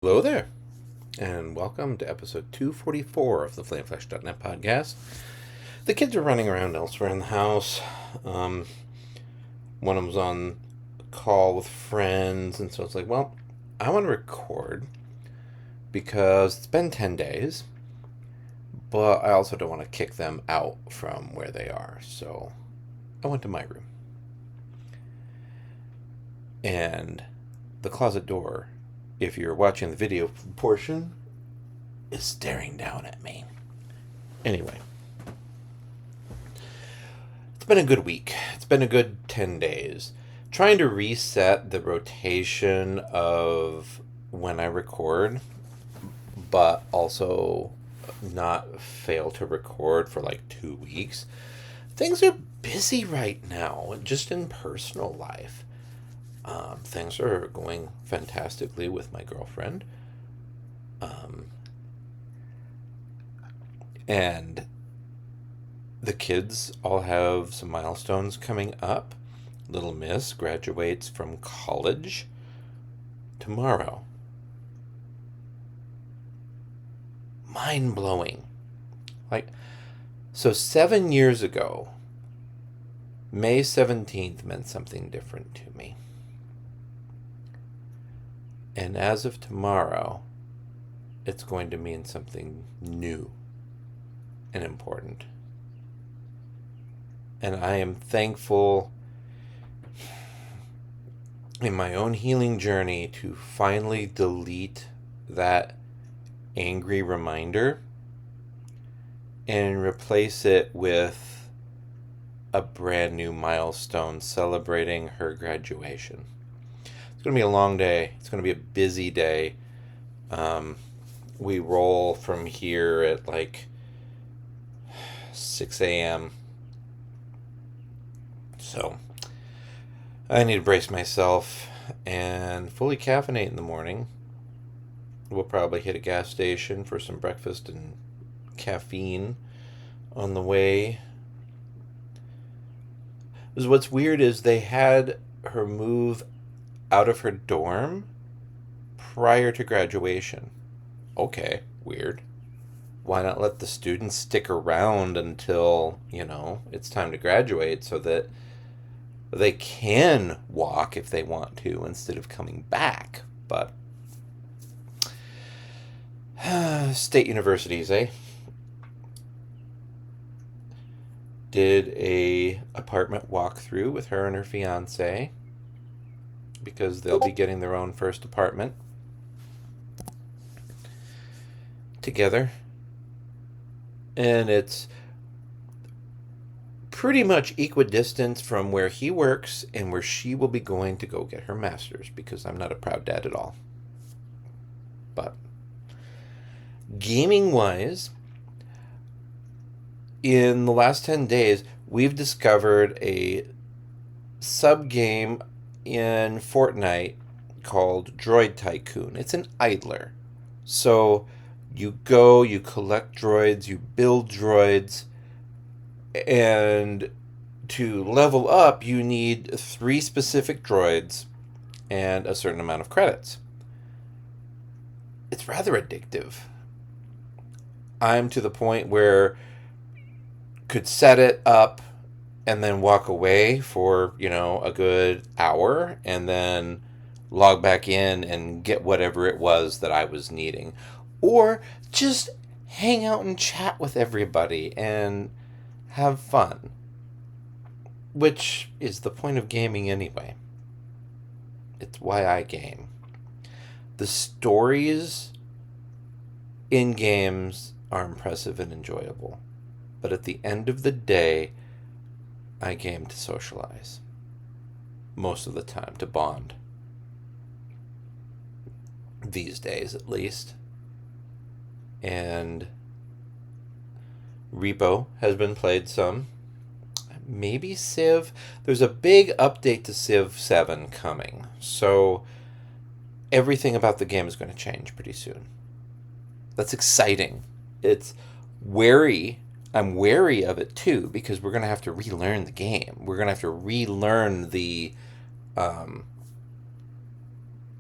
Hello there, and welcome to episode 244 of the FlameFlesh.net podcast. The kids are running around elsewhere in the house. Um, One of them's on a call with friends, and so it's like, well, I want to record because it's been 10 days, but I also don't want to kick them out from where they are. So I went to my room, and the closet door, if you're watching the video portion, is staring down at me. Anyway, it's been a good week. It's been a good 10 days. Trying to reset the rotation of when I record, but also not fail to record for like 2 weeks. Things are busy right now, just in personal life. Things are going fantastically with my girlfriend. Um, and the kids all have some milestones coming up. Little Miss graduates from college tomorrow. Mind blowing. Like, so 7 years ago, May 17th meant something different to me. And as of tomorrow, it's going to mean something new and important. And I am thankful in my own healing journey to finally delete that angry reminder and replace it with a brand new milestone celebrating her graduation. It's going to be a long day. It's going to be a busy day. We roll from here at like 6 a.m. So I need to brace myself and fully caffeinate in the morning. We'll probably hit a gas station for some breakfast and caffeine on the way. What's weird is they had her move out of her dorm prior to graduation. Okay, weird. Why not let the students stick around until, it's time to graduate so that they can walk if they want to instead of coming back? But state universities, eh? Did a apartment walkthrough with her and her fiance because they'll be getting their own first apartment together. And it's pretty much equidistant from where he works and where she will be going to go get her master's, because I'm not a proud dad at all. But gaming wise, in the last 10 days, we've discovered a sub game in Fortnite called Droid Tycoon. It's an idler. So you go, you collect droids, you build droids, and to level up, you need 3 specific droids and a certain amount of credits. It's rather addictive. I'm to the point where could set it up and then walk away for, a good hour and then log back in and get whatever it was that I was needing. Or just hang out and chat with everybody and have fun. Which is the point of gaming anyway. It's why I game. The stories in games are impressive and enjoyable. But at the end of the day, I game to socialize. Most of the time, to bond. These days, at least. And Repo has been played some. Maybe Civ. There's a big update to Civ 7 coming. So everything about the game is going to change pretty soon. That's exciting. It's wary. I'm wary of it too, because we're going to have to relearn the game. We're going to have to relearn the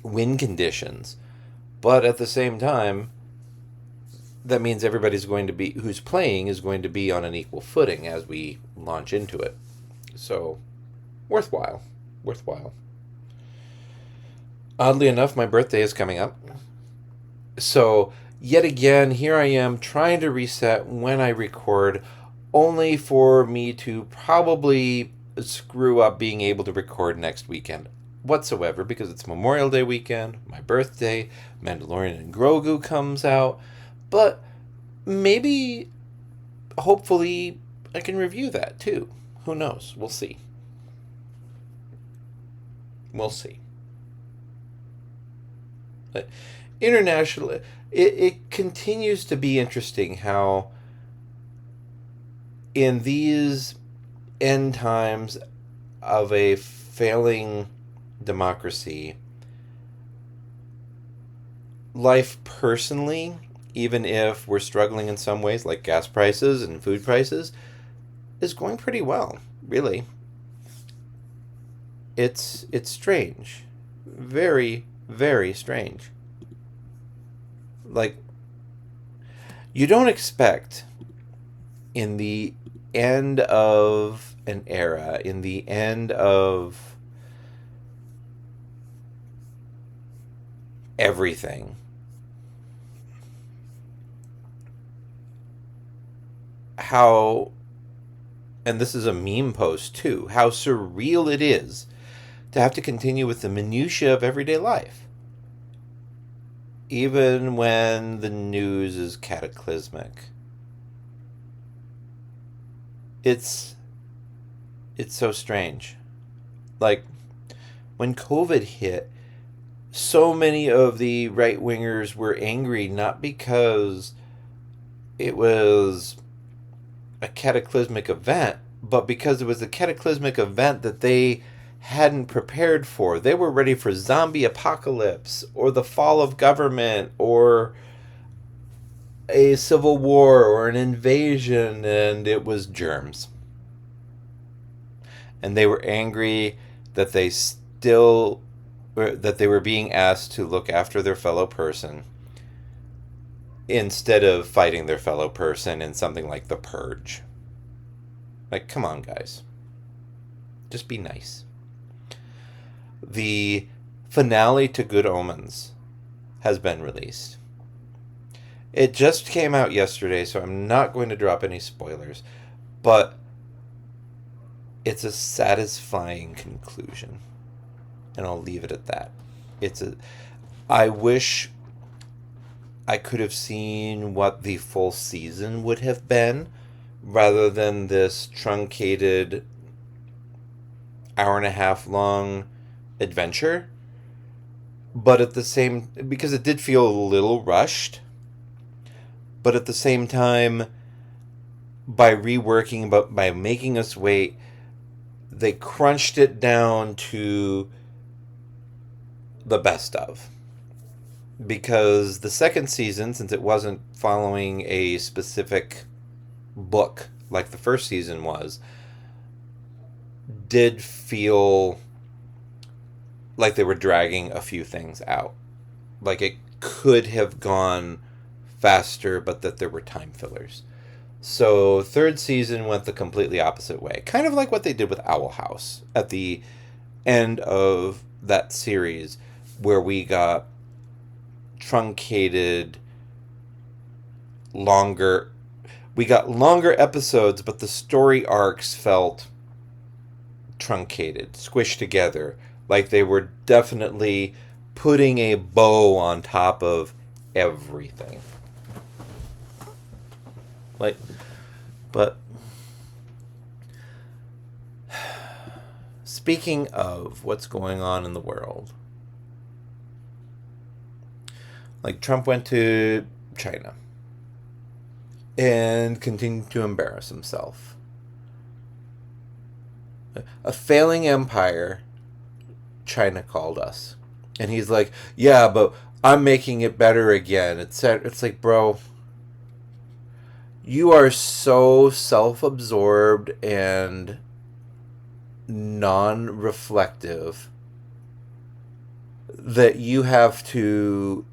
win conditions. But at the same time, that means everybody's going to be, who's playing is going to be on an equal footing as we launch into it. So, worthwhile. Worthwhile. Oddly enough, my birthday is coming up. So, yet again, here I am trying to reset when I record, only for me to probably screw up being able to record next weekend whatsoever, because it's Memorial Day weekend, my birthday, Mandalorian and Grogu comes out. But maybe, hopefully, I can review that too. Who knows? We'll see. We'll see. But internationally, it continues to be interesting how in these end times of a failing democracy, life personally, even if we're struggling in some ways, like gas prices and food prices, is going pretty well, really. It's strange. Very, very strange. Like, you don't expect in the end of an era, in the end of everything, how, and this is a meme post too, how surreal it is to have to continue with the minutiae of everyday life, even when the news is cataclysmic. It's so strange. Like, when COVID hit, so many of the right wingers were angry, not because it was a cataclysmic event, but because it was a cataclysmic event that they hadn't prepared for. They were ready for zombie apocalypse or the fall of government or a civil war or an invasion, and it was germs. And they were angry that they were being asked to look after their fellow person instead of fighting their fellow person in something like The Purge. Like, come on, guys. Just be nice. The finale to Good Omens has been released. It just came out yesterday, so I'm not going to drop any spoilers, but it's a satisfying conclusion, and I'll leave it at that. I wish I could have seen what the full season would have been, rather than this truncated hour and a half long adventure. But at the same, because it did feel a little rushed, but at the same time, by reworking, but by making us wait, they crunched it down to the best of. Because the second season, since it wasn't following a specific book like the first season was, did feel like they were dragging a few things out. Like it could have gone faster, but that there were time fillers. So third season went the completely opposite way. Kind of like what they did with Owl House at the end of that series, where we got truncated, longer episodes, but the story arcs felt truncated, squished together, like they were definitely putting a bow on top of everything. Like, but speaking of what's going on in the world, like Trump went to China and continued to embarrass himself. A failing empire, China called us. And he's like, yeah, but I'm making it better again. It's like, bro, you are so self-absorbed and non-reflective that you have to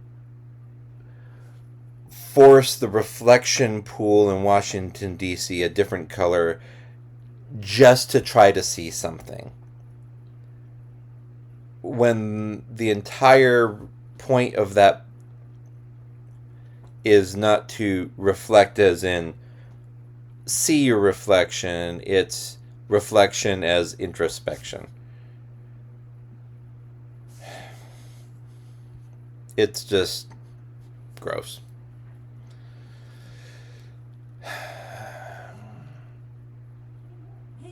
force the reflection pool in Washington, D.C. a different color just to try to see something. When the entire point of that is not to reflect as in see your reflection, it's reflection as introspection. It's just gross. Hey,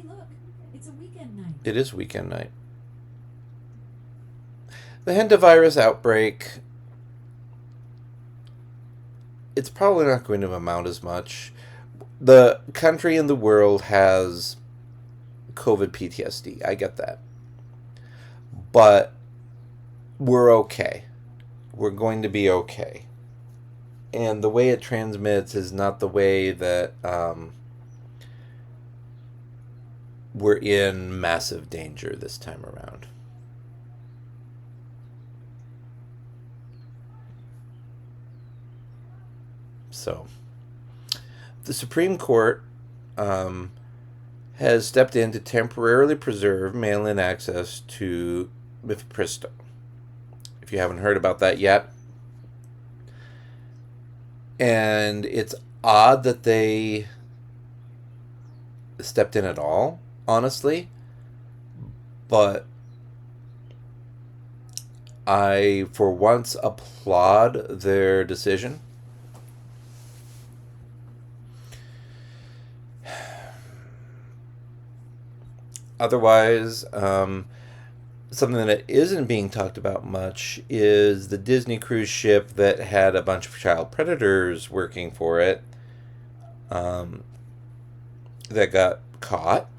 look, it's a weekend night. It is weekend night. The hantavirus outbreak, it's probably not going to amount as much. The country and the world has COVID PTSD. I get that. But we're okay. We're going to be okay. And the way it transmits is not the way that we're in massive danger this time around. So, the Supreme Court has stepped in to temporarily preserve mail-in access to mifepristone. If you haven't heard about that yet. And it's odd that they stepped in at all, honestly. But I, for once, applaud their decision. Otherwise, something that isn't being talked about much is the Disney cruise ship that had a bunch of child predators working for it that got caught.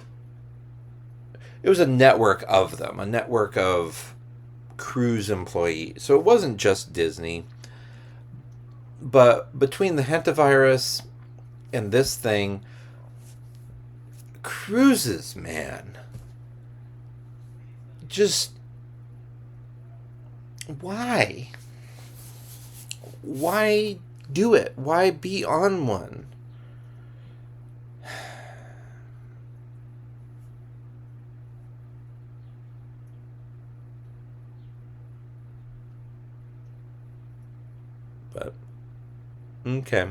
It was a network of them, a network of cruise employees. So it wasn't just Disney. But between the hantavirus and this thing, cruises, man. Just why? Why do it? Why be on one? But okay.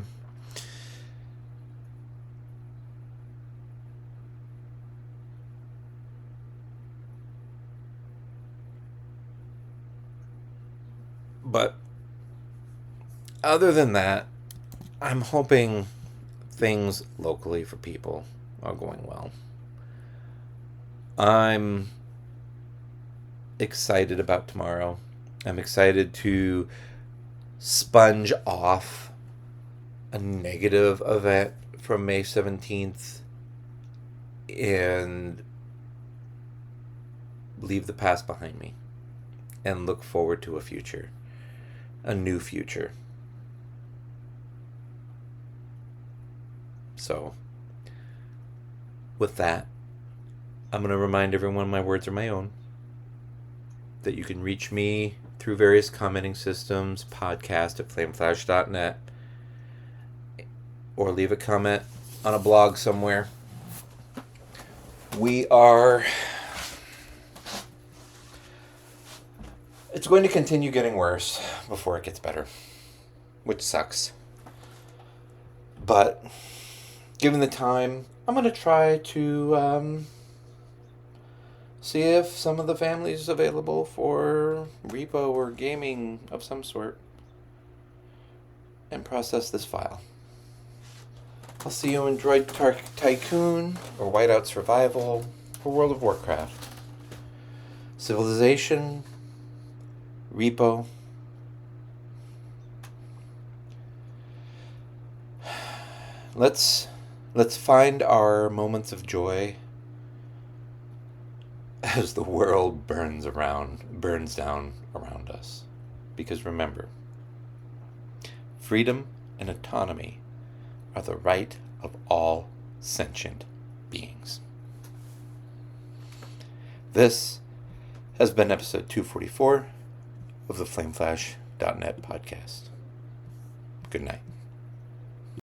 But other than that, I'm hoping things locally for people are going well. I'm excited about tomorrow. I'm excited to sponge off a negative event from May 17th and leave the past behind me and look forward to a future. A new future. So, with that, I'm going to remind everyone my words are my own. That you can reach me through various commenting systems, podcast at flameflash.net, or leave a comment on a blog somewhere. It's going to continue getting worse before it gets better, which sucks. But given the time, I'm going to try to see if some of the family is available for repo or gaming of some sort and process this file. I'll see you in Droid Tycoon or Whiteout Survival or World of Warcraft. Civilization, repo. Let's find our moments of joy as the world burns down around us. Because remember, freedom and autonomy are the right of all sentient beings. This has been episode 244 of the FlameFlash.net podcast. Good night.